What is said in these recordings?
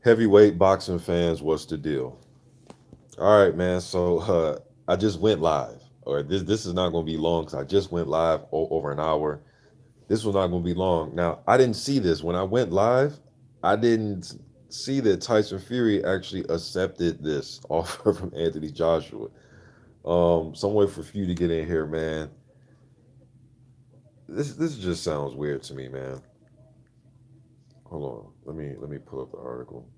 Heavyweight boxing fans, what's the deal? All right, man. So I just went live, or this is not going to be long because I just went live over an hour. This was not going to be long. Now I didn't see this when I went live. I didn't see that Tyson Fury actually accepted this offer from Anthony Joshua. Some way for you to get in here, man. This just sounds weird to me, man. Hold on, let me pull up the article.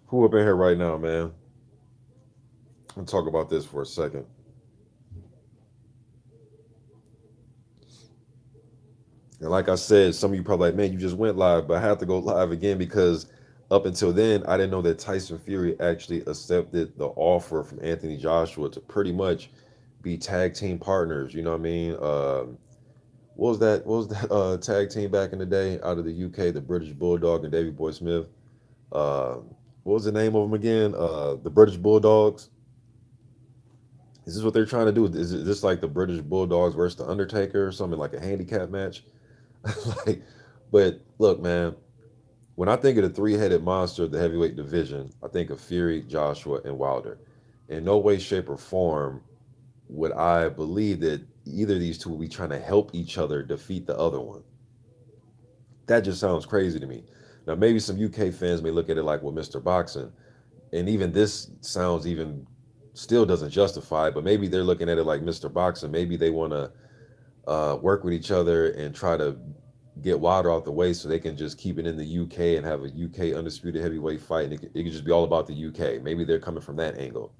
Who up in here right now, man? Let's talk about this for a second. And like I said, some of you probably like, man, you just went live, but I have to go live again because up until then, I didn't know that Tyson Fury actually accepted the offer from Anthony Joshua to pretty much be tag team partners. You know what I mean? What was that? What was that tag team back in the day out of the UK? The British Bulldog and Davy Boy Smith. Uh, what was the name of them again? The British Bulldogs. Is this what they're trying to do? Is it this like the British Bulldogs versus the Undertaker or something like a handicap match? like, but look, man, when I think of the three-headed monster of the heavyweight division, I think of Fury, Joshua, and Wilder. In no way, shape, or form would I believe that either of these two will be trying to help each other defeat the other one. That just sounds crazy to me. Now, maybe some UK fans may look at it like, well, Mr. Boxing, and even this sounds even still doesn't justify it, but maybe they're looking at it like Mr. Boxing. Maybe they want to work with each other and try to get Wilder out the way so they can just keep it in the UK and have a UK undisputed heavyweight fight. And it could just be all about the UK. Maybe they're coming from that angle.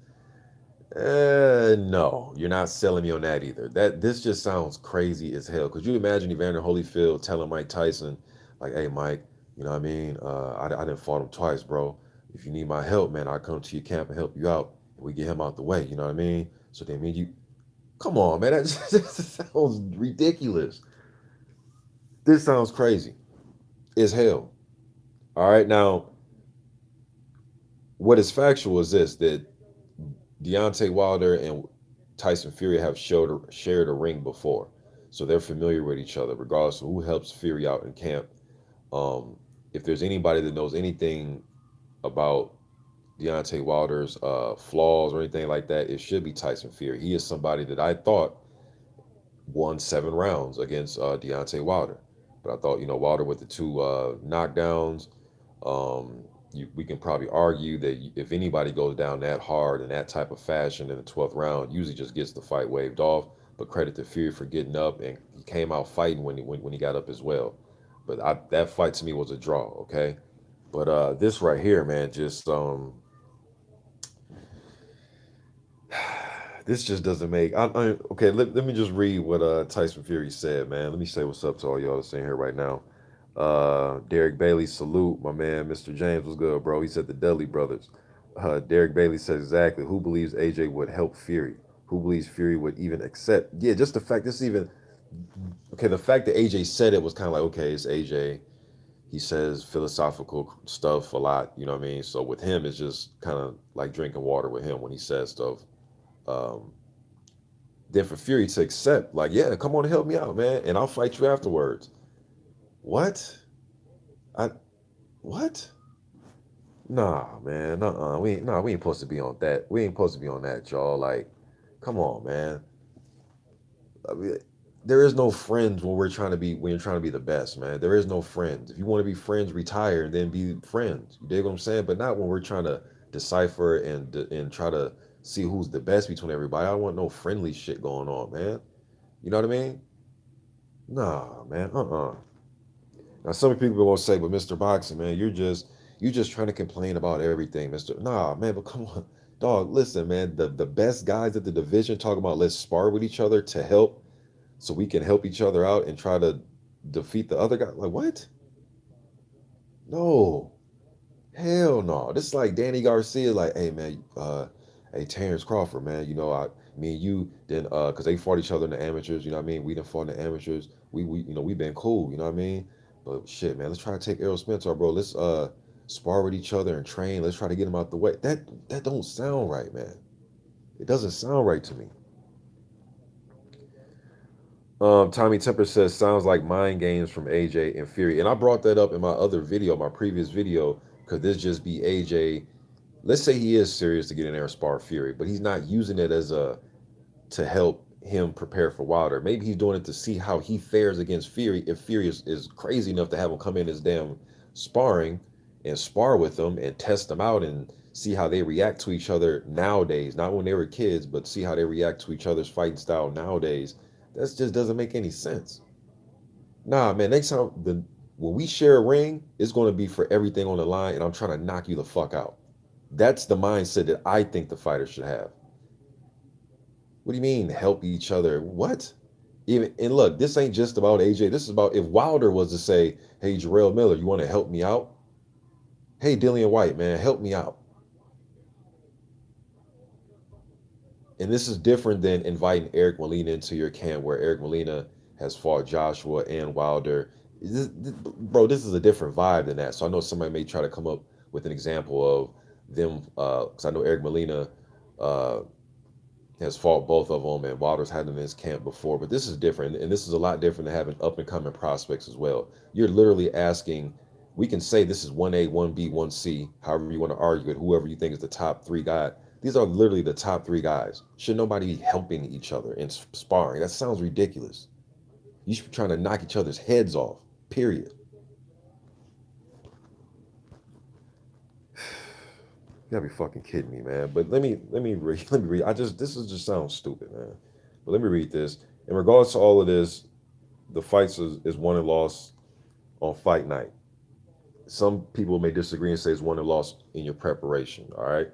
No, you're not selling me on that either. This just sounds crazy as hell. Could you imagine Evander Holyfield telling Mike Tyson, like, "Hey, Mike, you know what I mean? I didn't fought him twice, bro. If you need my help, man, I'll come to your camp and help you out. We get him out the way. You know what I mean? So they mean you. Come on, man. That just sounds ridiculous. This sounds crazy as hell. All right, now what is factual is this: that Deontay Wilder and Tyson Fury have shared a ring before, so they're familiar with each other, regardless of who helps Fury out in camp. Um, if there's anybody that knows anything about Deontay Wilder's flaws or anything like that, it should be Tyson Fury. He is somebody that I thought won 7 rounds against Deontay Wilder, but I thought Wilder with the two knockdowns. Um, we can probably argue that if anybody goes down that hard in that type of fashion in the 12th round, usually just gets the fight waved off. But credit to Fury for getting up, and he came out fighting when he got up as well. But that fight to me was a draw, okay. But this right here, man, just this just doesn't make. Okay. Let me just read what Tyson Fury said, man. Let me say what's up to all y'all sitting here right now. Derek Bailey, salute my man, Mr. James was good, bro. He said the Dudley brothers. Derek Bailey said exactly. Who believes AJ would help Fury? Who believes Fury would even accept? Yeah, just the fact this even okay. The fact that AJ said it was kind of like okay, it's AJ. He says philosophical stuff a lot, you know what I mean. So with him, it's just kind of like drinking water with him when he says stuff. Um, then for Fury to accept, like, yeah, come on and help me out, man, and I'll fight you afterwards. What? I what? Nah, man. We ain't supposed to be on that. We ain't supposed to be on that, y'all. Like, come on, man. I mean, there is no friends when you're trying to be the best, man. There is no friends. If you want to be friends, retire and then be friends. You dig what I'm saying? But not when we're trying to decipher and try to see who's the best between everybody. I don't want no friendly shit going on, man. You know what I mean? Nah, man. Now some people will say, but Mr. Boxing, man, you just trying to complain about everything, Mr. Nah, man, but come on. Dog, listen, man, the best guys at the division talk about let's spar with each other to help so we can help each other out and try to defeat the other guy. Like what? No. Hell no. This is like Danny Garcia, like, hey man, hey Terrence Crawford, man, me and you then cause they fought each other in the amateurs, you know what I mean? We done fought in the amateurs. We've been cool, you know what I mean? But shit, man, let's try to take Errol Spence, bro. Let's spar with each other and train. Let's try to get him out the way. That don't sound right, man. It doesn't sound right to me. Tommy Temper says sounds like mind games from AJ and Fury, and I brought that up in my other video, my previous video. Could this just be AJ? Let's say he is serious to get in there and spar Fury, but he's not using it as a to help him prepare for Wilder. Maybe he's doing it to see how he fares against Fury. If Fury is crazy enough to have him come in his damn sparring and spar with them and test them out and see how they react to each other nowadays, not when they were kids, but see how they react to each other's fighting style nowadays. That just doesn't make any sense. Nah, man, next time when we share a ring, it's going to be for everything on the line, and I'm trying to knock you the fuck out. That's the mindset that I think the fighter should have. What do you mean help each other? What? Even and look, this ain't just about AJ. This is about if Wilder was to say, "Hey, Jarrell Miller, you want to help me out? Hey, Dillian White, man, help me out." And this is different than inviting Eric Molina into your camp, where Eric Molina has fought Joshua and Wilder. Bro, this is a different vibe than that. So I know somebody may try to come up with an example of them, because I know Eric Molina uh, has fought both of them, and Wilder's had them in his camp before. But this is different, and this is a lot different than having up and coming prospects as well. You're literally asking. We can say this is 1A, 1B, 1C, however you want to argue it, whoever you think is the top three guy. These are literally the top three guys. Should nobody be helping each other and sparring? That sounds ridiculous. You should be trying to knock each other's heads off. Period. You gotta be fucking kidding me, man. But let me read. Let me read. This is just sounds stupid, man. But let me read this. In regards to all of this, the fights is won and lost on fight night. Some people may disagree and say it's won and lost in your preparation. All right.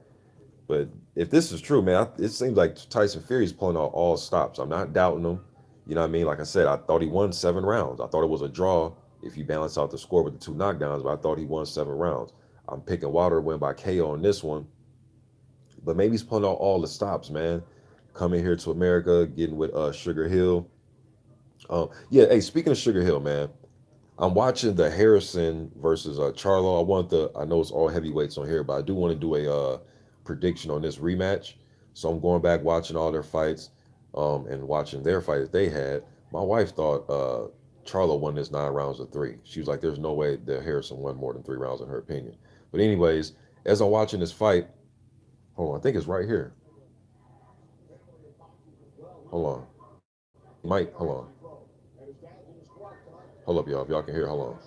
But if this is true, man, it seems like Tyson Fury is pulling out all stops. I'm not doubting him. You know what I mean? Like I said, I thought he won 7 rounds. I thought it was a draw if you balance out the score with the 2 knockdowns, but I thought he won 7 rounds. I'm picking Wilder to win by KO on this one, but maybe he's pulling out all the stops, man. Coming here to America, getting with Sugar Hill. Yeah, hey, speaking of Sugar Hill, man, I'm watching the Harrison versus Charlo. I know it's all heavyweights on here, but I do want to do a prediction on this rematch. So I'm going back watching all their fights, and watching their fight that they had. My wife thought Charlo won this 9 rounds to 3. She was like, "There's no way that Harrison won more than 3 rounds in her opinion." But anyways, as I'm watching this fight, hold on, I think it's right here. Hold on, Mike, hold on, hold up, y'all. If y'all can hear, hold on,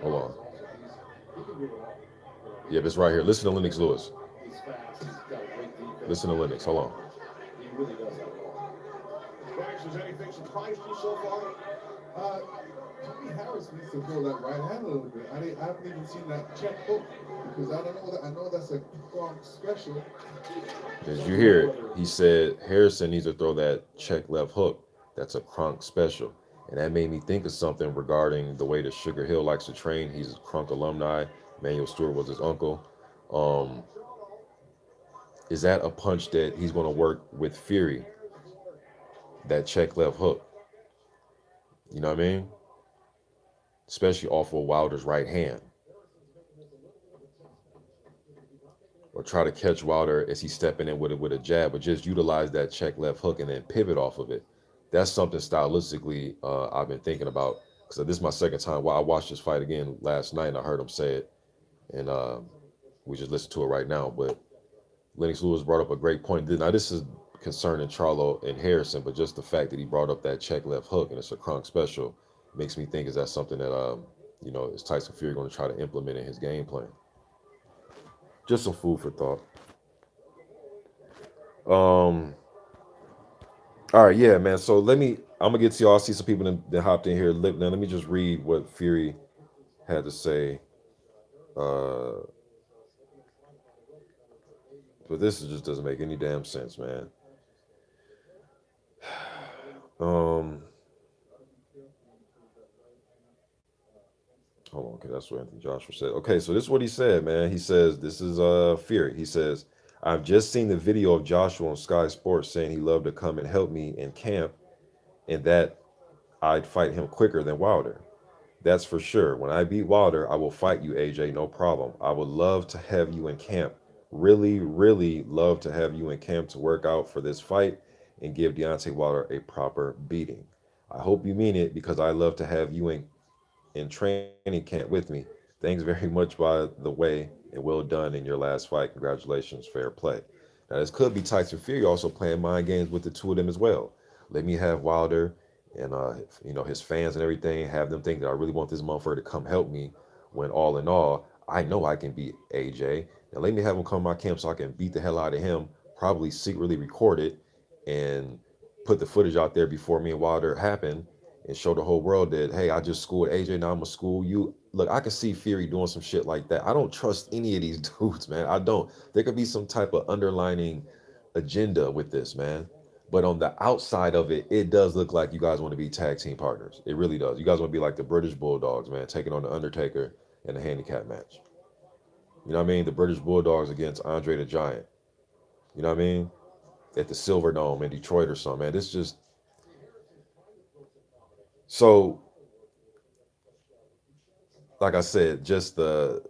hold on. Yeah, it's right here. Listen to Lennox Lewis. Listen to Lennox. Hold on. Is anything surprised you so far? Tommy Harris needs to throw that right hand a little bit. I haven't even seen that check hook because I don't know that. I know that's a strong special. As you hear it, he said Harrison needs to throw that check left hook. That's a Kronk special. And that made me think of something regarding the way that Sugar Hill likes to train. He's a Kronk alumni. Manuel Stewart was his uncle. Um, is that a punch that he's going to work with Fury? That check left hook. You know what I mean? Especially off of Wilder's right hand. Or try to catch Wilder as he's stepping in with a jab, but just utilize that check left hook and then pivot off of it. That's something stylistically I've been thinking about, because this is my second time. Well, I watched this fight again last night and I heard him say it, and we just listened to it right now. But Lennox Lewis brought up a great point. Now this is concerning Charlo and Harrison, but just the fact that he brought up that check left hook and it's a Kronk special makes me think, is that something that is Tyson Fury going to try to implement in his game plan? Just some food for thought. All right, yeah, man. So I'm gonna get to y'all. I see some people that hopped in here. Now let me just read what Fury had to say. Uh, but just doesn't make any damn sense, man. Hold on, okay, that's what Anthony Joshua said. Okay, so this is what he said, man. He says, this is Fury. He says, "I've just seen the video of Joshua on Sky Sports saying he loved to come and help me in camp and that I'd fight him quicker than Wilder. That's for sure. When I beat Wilder, I will fight you, AJ. No problem. I would love to have you in camp. Really, really love to have you in camp to work out for this fight and give Deontay Wilder a proper beating. I hope you mean it because I love to have you in training camp with me. Thanks very much, by the way, and well done in your last fight. Congratulations, fair play. Now, this could be Tyson Fury also playing mind games with the two of them as well. Let me have Wilder and his fans and everything have them think that I really want this motherfucker to come help me. When all in all, I know I can beat AJ. Now let me have him come to my camp so I can beat the hell out of him. Probably secretly record it and put the footage out there before me and Wilder happen and show the whole world that, hey, I just schooled AJ, now I'm gonna school you. Look, I can see Fury doing some shit like that. I don't trust any of these dudes, man. I don't. There could be some type of underlining agenda with this, man. But on the outside of it, it does look like you guys want to be tag team partners. It really does. You guys want to be like the British Bulldogs, man, taking on the Undertaker in a handicap match. You know what I mean? The British Bulldogs against Andre the Giant. You know what I mean? At the Silver Dome in Detroit or something, man. This just so, like I said, just the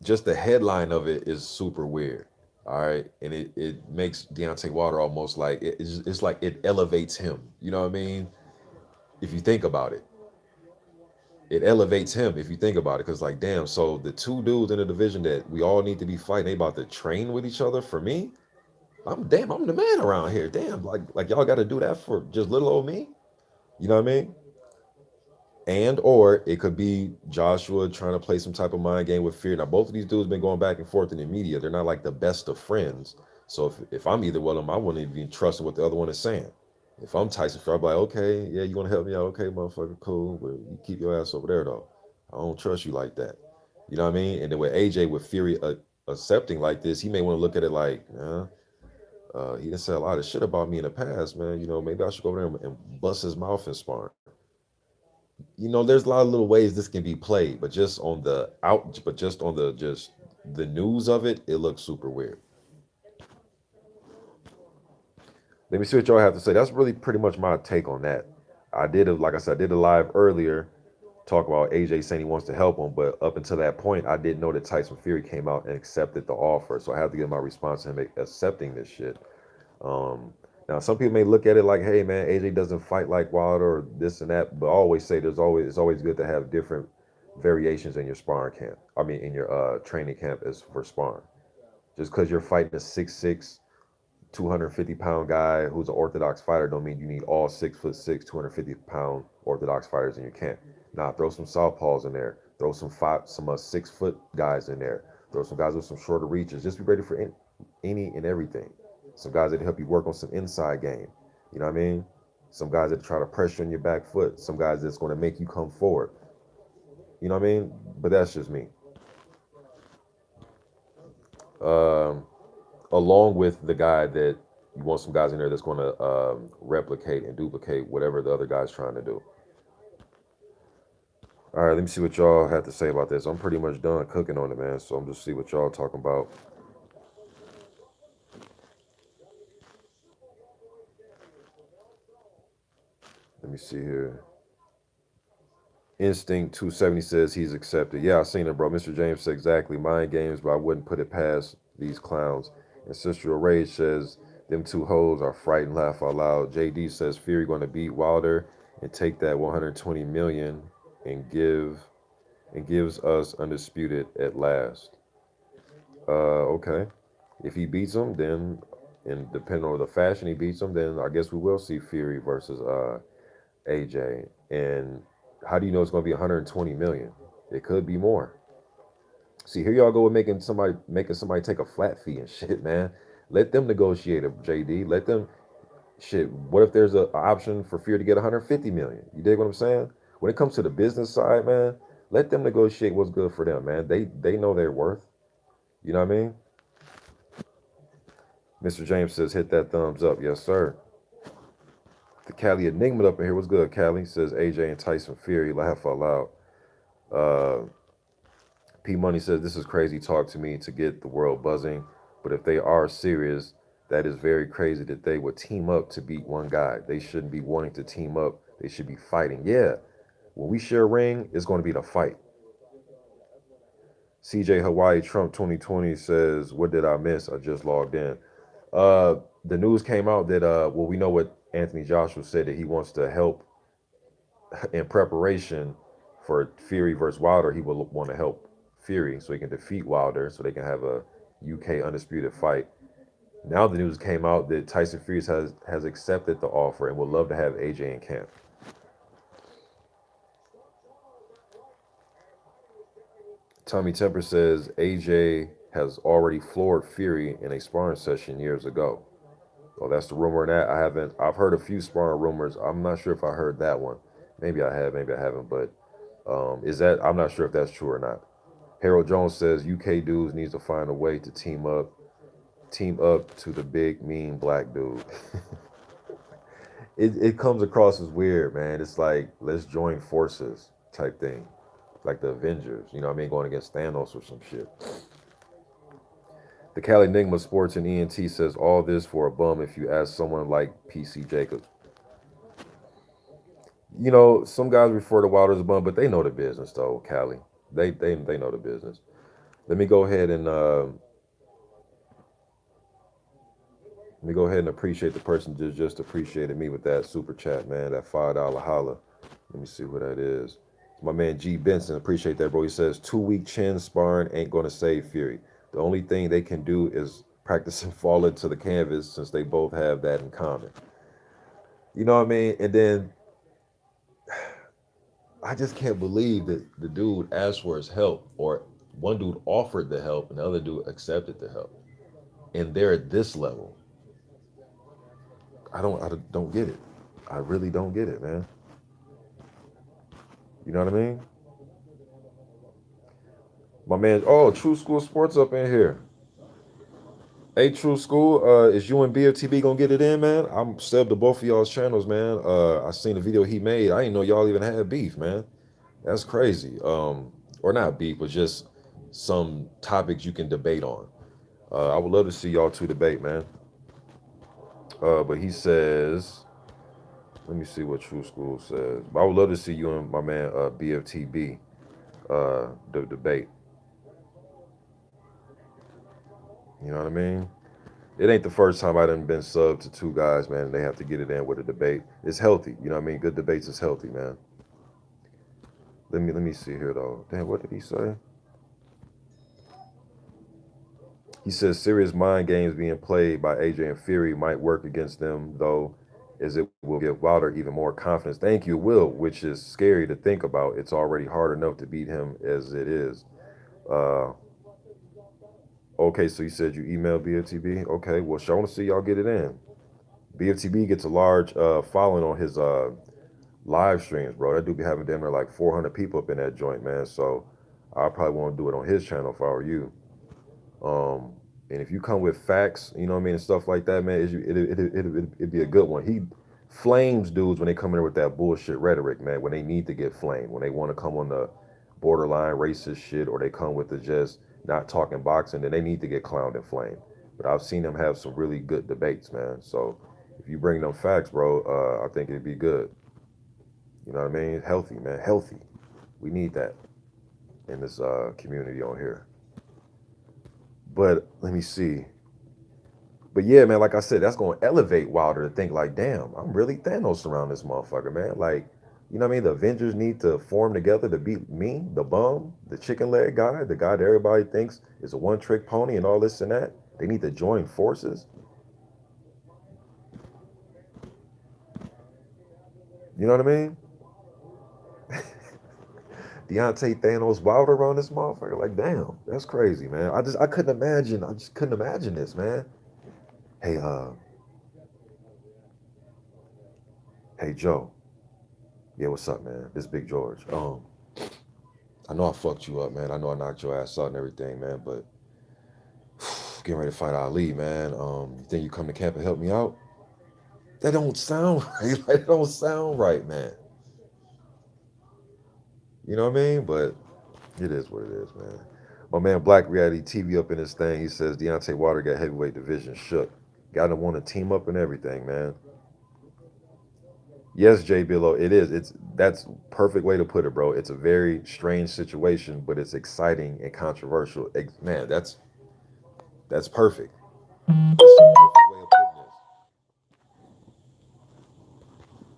headline of it is super weird. All right, and it makes Deontay Wilder almost like it's like it elevates him. You know what I mean? If you think about it, it elevates him. If you think about it, because like, damn, so the two dudes in the division that we all need to be fighting, they about to train with each other. For me, I'm the man around here. Damn, like y'all got to do that for just little old me. You know what I mean? And or it could be Joshua trying to play some type of mind game with Fear. Now both of these dudes been going back and forth in the media. They're not like the best of friends. So if I'm either one of them, I wouldn't even trust what the other one is saying. If I'm Tyson Fury, I'm like, okay, yeah, you want to help me out? Okay, motherfucker, cool. But you keep your ass over there though. I don't trust you like that. You know what I mean? And then with AJ with Fury accepting like this, he may want to look at it like, he done said a lot of shit about me in the past, man. You know, maybe I should go over there and bust his mouth and sparring. There's a lot of little ways this can be played, but just on the news of it, it looks super weird. Let me see what y'all have to say. That's really pretty much my take on that. Like I said, I did a live earlier, talk about AJ saying he wants to help him, but up until that point, I didn't know that Tyson Fury came out and accepted the offer, so I have to get my response to him accepting this shit. Um, Now, some people may look at it like, "Hey, man, AJ doesn't fight like Wilder or this and that," but I always say it's always good to have different variations in your sparring camp. I mean, in your training camp as for sparring. Just because you're fighting a 6'6", 250-pound guy who's an orthodox fighter, don't mean you need all 6'6", 250-pound orthodox fighters in your camp. Nah, throw some southpaws in there. Throw some 6-foot guys in there. Throw some guys with some shorter reaches. Just be ready for any and everything. Some guys that help you work on some inside game. You know what I mean? Some guys that try to pressure on your back foot. Some guys that's going to make you come forward. You know what I mean? But that's just me. Um, Along with the guy that you want some guys in there that's going to replicate and duplicate whatever the other guy's trying to do. All right, let me see what y'all have to say about this. I'm pretty much done cooking on it, man. So I'm just see what y'all talking about. Let me see here. Instinct 270 says he's accepted. Yeah, I seen it, bro. Mr. James said exactly. Mind games, but I wouldn't put it past these clowns. Ancestral Rage says them two hoes are frightened. Laugh out loud. JD says Fury going to beat Wilder and take that 120 million and gives us undisputed at last. Okay. If he beats him, then and depending on the fashion he beats him, then I guess we will see Fury versus AJ. And how do you know it's going to be 120 million? It could be more. See, here y'all go with making somebody take a flat fee and shit, man. Let them negotiate it, JD. Let them shit. What if there's an option for Fear to get 150 million? You dig what I'm saying? When it comes to the business side, man, let them negotiate what's good for them, man. They know their worth. You know what I mean? Mr. James says hit that thumbs up, yes sir. The Cali Enigma up in here. What's good, Cali? Says AJ and Tyson Fury. Laugh out loud. Uh, P Money says this is crazy talk to me to get the world buzzing, but if they are serious, that is very crazy that they would team up to beat one guy. They shouldn't be wanting to team up. They should be fighting. Yeah, When we share a ring, it's going to be the fight. CJ Hawaii Trump 2020 says, "What did I miss? I just logged in." Uh, the news came out that well, we know what Anthony Joshua said, that he wants to help in preparation for Fury versus Wilder. He will want to help Fury so he can defeat Wilder, so they can have a UK undisputed fight. Now the news came out that Tyson Fury has accepted the offer and would love to have AJ in camp. Tommy Temper says AJ has already floored Fury in a sparring session years ago. Oh, that's the rumor. And that I haven't. I've heard a few sparring rumors. I'm not sure if I heard that one. Maybe I have. Maybe I haven't. But is that? I'm not sure if that's true or not. Harold Jones says UK dudes needs to find a way to team up to the big mean black dude. It comes across as weird, man. It's like let's join forces type thing, like the Avengers. You know what I mean? Going against Thanos or some shit. The Cali Enigma Sports and ENT says all this for a bum if you ask someone like PC Jacobs. You know, some guys refer to Wilder as a bum, but they know the business though, Cali. They know the business. Let me go ahead and appreciate the person just appreciated me with that super chat, man. That $5 holla. Let me see who that is. My man G Benson, appreciate that, bro. He says 2 week chin sparring ain't gonna save Fury. The only thing they can do is practice and fall into the canvas since they both have that in common. You know what I mean? And then I just can't believe that the dude asked for his help, or one dude offered the help and the other dude accepted the help. And they're at this level. I don't get it. I really don't get it, man. You know what I mean? My man, oh, True School Sports up in here. Hey, True School, is you and BFTB gonna get it in, man? I'm subbed to both of y'all's channels, man. I seen the video he made. I didn't know y'all even had beef, man. That's crazy. Or not beef, but just some topics you can debate on. I would love to see y'all two debate, man. But he says, let me see what True School says. But I would love to see you and my man BFTB the debate. You know what I mean? It ain't the first time I done been subbed to two guys, man. And they have to get it in with a debate. It's healthy. You know what I mean? Good debates is healthy, man. Let me see here though. Damn, what did he say? He says serious mind games being played by AJ and Fury might work against them, though, as it will give Wilder even more confidence. Thank you, Will, which is scary to think about. It's already hard enough to beat him as it is. Uh, okay, so you said you emailed BFTB. Okay, well, I want to see y'all get it in. BFTB gets a large following on his live streams, bro. That dude be having damn near like 400 people up in that joint, man. So I probably want to do it on his channel if I were you. And if you come with facts, you know what I mean, and stuff like that, man, it'd be a good one. He flames dudes when they come in there with that bullshit rhetoric, man, when they need to get flamed, when they want to come on the borderline racist shit, or they come with the just not talking boxing, then they need to get clowned and flamed. But I've seen them have some really good debates, man. So if you bring them facts, bro, I think it'd be good. You know what I mean? Healthy, man. Healthy. We need that in this community on here. But let me see. But yeah, man, like I said, that's gonna elevate Wilder to think like, damn, I'm really Thanos around this motherfucker, man. Like, you know what I mean? The Avengers need to form together to beat me, the bum, the chicken leg guy, the guy that everybody thinks is a one-trick pony and all this and that. They need to join forces. You know what I mean? Deontay Thanos Wilder around this motherfucker. Like, damn, that's crazy, man. I couldn't imagine. I just couldn't imagine this, man. Hey, hey Joe. Yeah, what's up, man? This Big George. I know I fucked you up, man. I know I knocked your ass out and everything, man, but getting ready to fight Ali, man. You think you come to camp and help me out? That don't sound right. That don't sound right, man. You know what I mean? But it is what it is, man. My man Black Reality TV up in this thing. He says Deontay Wilder got heavyweight division shook. Got to want to team up and everything, man. Yes, Jay Billo, it is. It's That's perfect way to put it, bro. It's a very strange situation, but it's exciting and controversial. Man, that's perfect. That's the perfect way of putting this.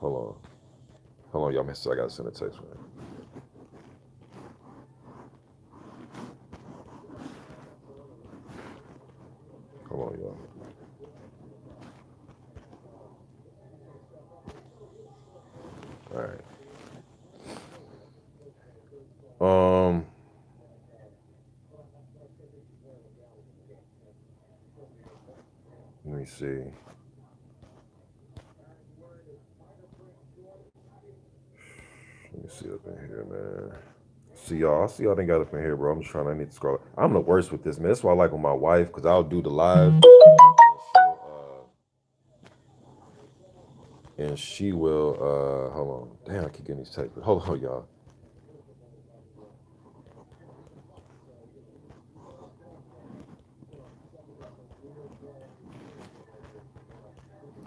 Hold on. Hold on, y'all. I gotta send a text, man. Hold on, y'all. All right. Um, let me see. Let me see up in here, man. See y'all. I see y'all didn't got up in here, bro. I'm just trying. I need to scroll. I'm the worst with this, man. That's why I like with my wife, because I'll do the live, and she will. Hold on. Damn, I keep getting these texts. Hold on, y'all.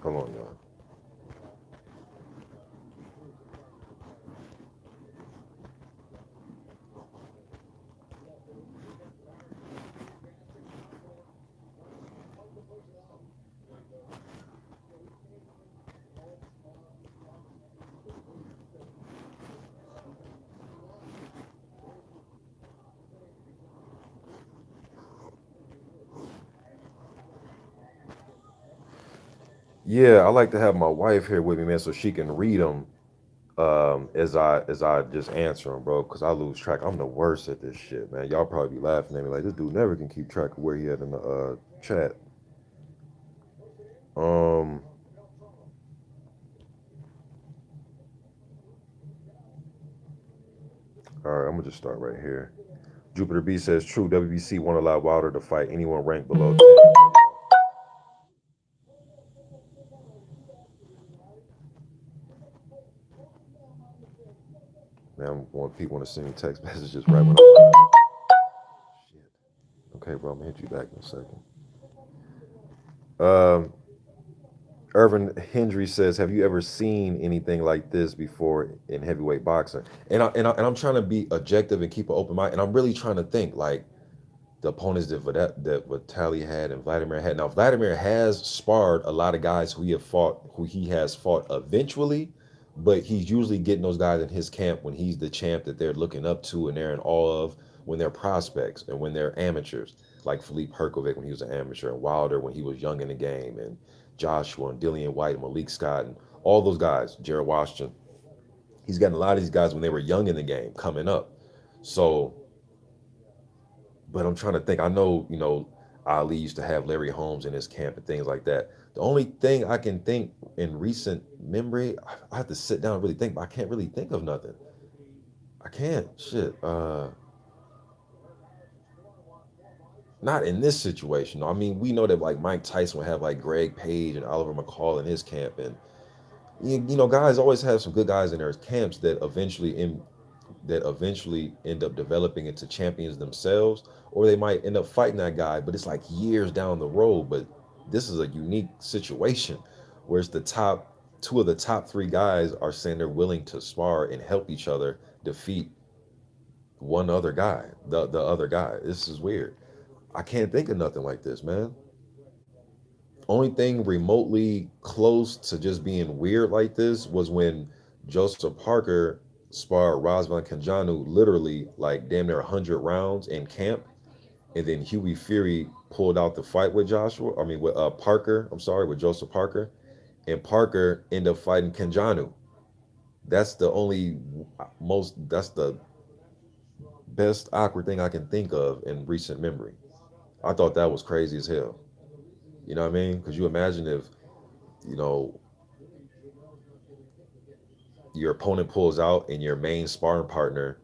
Hold on, y'all. Yeah, I like to have my wife here with me, man, so she can read them as I just answer them, bro. Because I lose track. I'm the worst at this shit, man. Y'all probably be laughing at me like this dude never can keep track of where he at in the chat. Um, all right, I'm gonna just start right here. Jupiter B says true. WBC won't allow Wilder to fight anyone ranked below 10. Man, people want to send me text messages right when I'm live. Shit. Okay, bro, I'm gonna hit you back in a second. Um, Irvin Hendry says, "Have you ever seen anything like this before in heavyweight boxing?" And I'm trying to be objective and keep an open mind, and I'm really trying to think like the opponents that Vitali had and Vladimir had. Now Vladimir has sparred a lot of guys who he has fought eventually, but he's usually getting those guys in his camp when he's the champ that they're looking up to and they're in awe of when they're prospects and when they're amateurs, like Philippe Herkovic when he was an amateur and Wilder when he was young in the game and Joshua and Dillian White and Malik Scott and all those guys, Jared Washington. He's gotten a lot of these guys when they were young in the game coming up. So but I'm trying to think. I know, Ali used to have Larry Holmes in his camp and things like that. The only thing I can think in recent memory, I have to sit down and really think, but I can't really think of nothing. I can't. Shit. Not in this situation. I mean, we know that like Mike Tyson would have like Greg Page and Oliver McCall in his camp, and guys always have some good guys in their camps that eventually end up developing into champions themselves, or they might end up fighting that guy, but it's like years down the road. But this is a unique situation where it's the top two of the top three guys are saying they're willing to spar and help each other defeat one other guy, the other guy. This is weird. I can't think of nothing like this, man. Only thing remotely close to just being weird like this was when Joseph Parker sparred Razvan Kanjanu literally like damn near 100 rounds in camp, and then Huey Fury pulled out the fight with with Parker. I'm sorry, with Joseph Parker, and Parker ended up fighting Kanjanu. That's the only that's the best awkward thing I can think of in recent memory. I thought that was crazy as hell. You know what I mean? Because you imagine if you know your opponent pulls out and your main sparring partner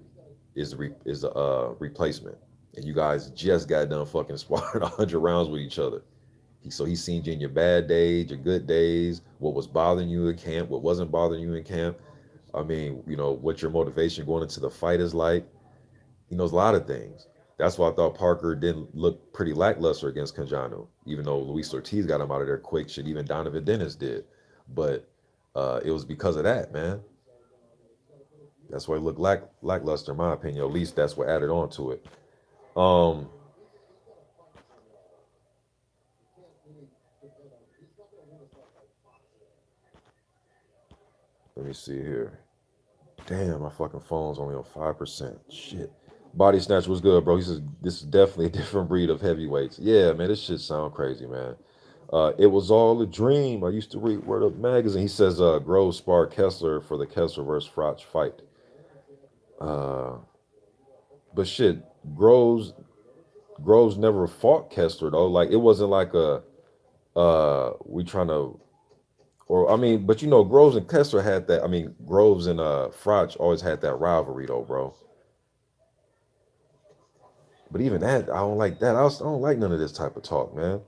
is a replacement, and you guys just got done fucking sparring 100 rounds with each other. So he's seen you in your bad days, your good days, what was bothering you in camp, what wasn't bothering you in camp. I mean, what your motivation going into the fight is like. He knows a lot of things. That's why I thought Parker didn't look pretty lackluster against Canjano, even though Luis Ortiz got him out of there quick. Shit, even Donovan Dennis did. But it was because of that, man. That's why it looked lackluster, in my opinion. At least that's what added on to it. Um, Let me see here. Damn, my fucking phone's only on 5%. Shit. Body Snatch was good, bro. He says this is definitely a different breed of heavyweights. Yeah, man, this shit sound crazy, man. It was all a dream. I used to read Word Up magazine. He says Groves sparred Kessler for the Kessler versus Froch fight. Uh, but shit, Groves Groves never fought Kessler though. Like it wasn't like a we trying to or I mean, but you know, Groves and Kessler had that. I mean, Groves and Froch always had that rivalry though, bro. But even that, I don't like that. I don't like none of this type of talk, man.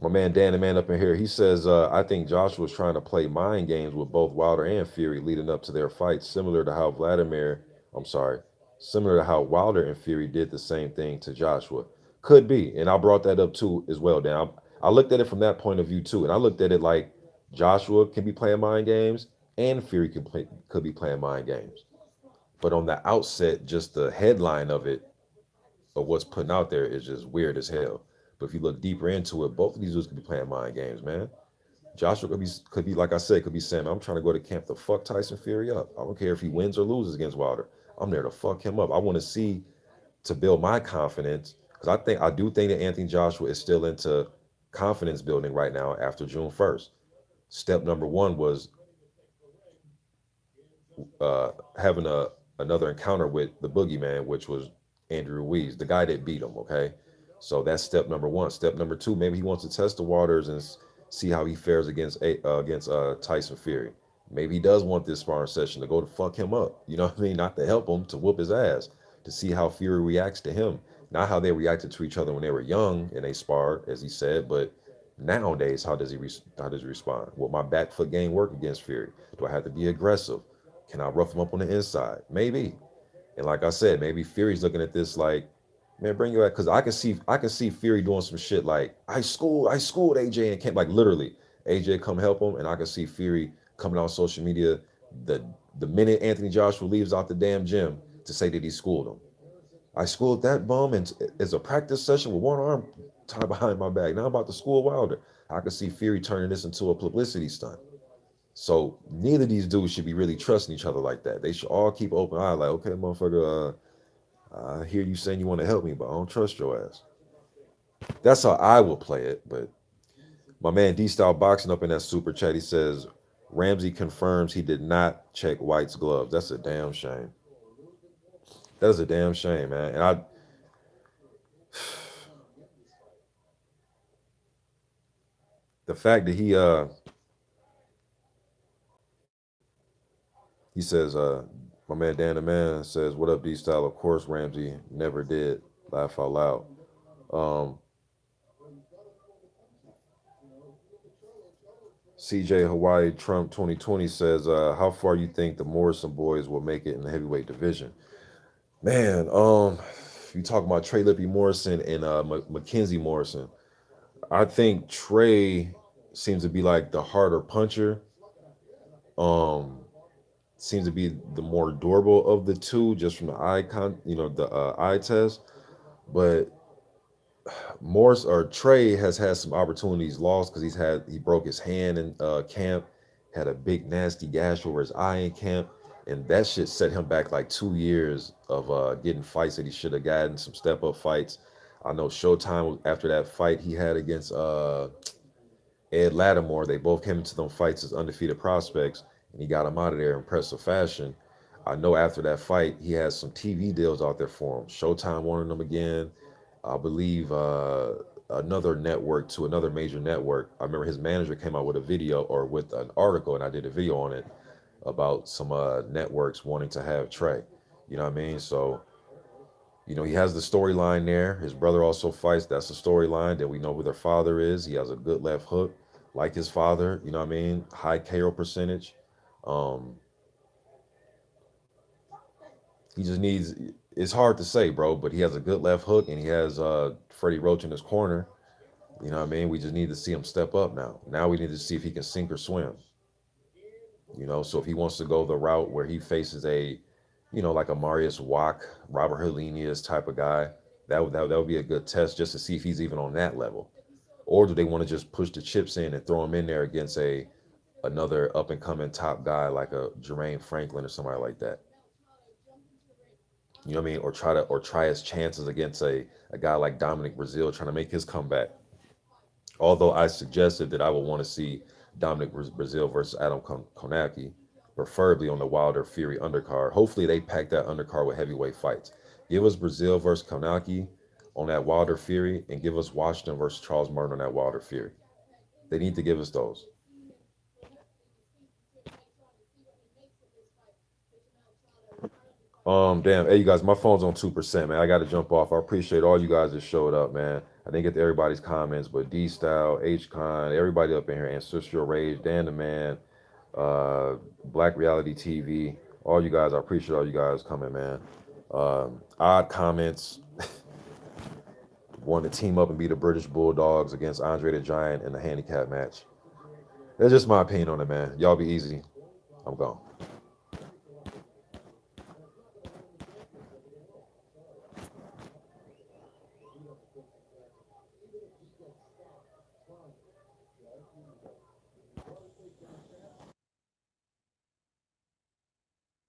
My man Dan, the man up in here, he says, I think Joshua was trying to play mind games with both Wilder and Fury leading up to their fight, I'm sorry, similar to how Wilder and Fury did the same thing to Joshua. Could be. And I brought that up too as well, Dan. I looked at it from that point of view too. And I looked at it like Joshua can be playing mind games and Fury could be playing mind games. But on the outset, just the headline of it, of what's putting out there is just weird as hell. But if you look deeper into it, both of these dudes could be playing mind games, man. Joshua could be like I said, could be saying, I'm trying to go to camp to fuck Tyson Fury up. I don't care if he wins or loses against Wilder. I'm there to fuck him up. I want to see to build my confidence because I do think that Anthony Joshua is still into confidence building right now after June 1st. Step number one was having another encounter with the boogeyman, which was Andrew Ruiz, the guy that beat him. Okay, so that's step number one. Step number two, maybe he wants to test the waters and see how he fares against Tyson Fury. Maybe he does want this sparring session to go to fuck him up. You know what I mean? Not to help him, to whoop his ass, to see how Fury reacts to him. Not how they reacted to each other when they were young and they sparred, as he said, but nowadays, how does he respond? Will my back foot game work against Fury? Do I have to be aggressive? Can I rough him up on the inside? Maybe. And like I said, maybe Fury's looking at this like, man, bring you out because I can see Fury doing some shit like I schooled AJ and can't like literally AJ come help him, and I can see Fury coming on social media the the minute Anthony Joshua leaves out the damn gym to say that he schooled him. I schooled that bum and it's a practice session with one arm tied behind my back. Now I'm about to school Wilder. I could see Fury turning this into a publicity stunt. So neither of these dudes should be really trusting each other like that. They should all keep open eye, like, okay, motherfucker, I hear you saying you want to help me, but I don't trust your ass. That's how I will play it. But my man D Style Boxing up in that super chat, he says Ramsey confirms he did not check White's gloves. That's a damn shame. That is a damn shame, man. And the fact that he says my man Dan the man says, what up, D Style? Of course Ramsey never did. Laugh out loud. Um, CJ Hawaii Trump 2020 says, how far you think the Morrison boys will make it in the heavyweight division? Man, you talk about Trey Lippy Morrison and Mackenzie Morrison. I think Trey seems to be like the harder puncher. Um, Seems to be the more durable of the two, just from the the eye test. But Morris or Trey has had some opportunities lost because he broke his hand in camp, had a big nasty gash over his eye in camp, and that shit set him back like 2 years of getting fights that he should have gotten, some step up fights. I know Showtime after that fight he had against Ed Lattimore, they both came into them fights as undefeated prospects, and he got him out of there in impressive fashion. I know after that fight he has some TV deals out there for him. Showtime wanted him again. I believe another network to another major network. I remember his manager came out with a video or with an article, and I did a video on it about some networks wanting to have Trey. You know what I mean? So, he has the storyline there. His brother also fights. That's the storyline. Then we know who their father is. He has a good left hook, like his father. You know what I mean? High KO percentage. Um, he just needs. It's hard to say, bro, but he has a good left hook, and he has Freddie Roach in his corner. You know what I mean? We just need to see him step up now. Now we need to see if he can sink or swim. You know, so if he wants to go the route where he faces a, like a Marius Wack, Robert Helenius type of guy, that would be a good test just to see if he's even on that level. Or do they want to just push the chips in and throw him in there against a another up and coming top guy like a Jermaine Franklin or somebody like that? You know what I mean? Or try his chances against a guy like Dominic Brazil trying to make his comeback. Although I suggested that I would want to see Dominic Brazil versus Adam Konaki, preferably on the Wilder Fury undercard. Hopefully they pack that undercard with heavyweight fights. Give us Brazil versus Konaki on that Wilder Fury, and give us Washington versus Charles Martin on that Wilder Fury. They need to give us those. Damn. Hey, you guys, my phone's on 2%, man. I got to jump off. I appreciate all you guys that showed up, man. I didn't get to everybody's comments, but D Style, H Con, everybody up in here, Ancestral Rage, Dan the Man, Black Reality TV, all you guys. I appreciate all you guys coming, man. Odd comments. Want to team up and be the British Bulldogs against Andre the Giant in the handicap match. That's just my opinion on it, man. Y'all be easy. I'm gone.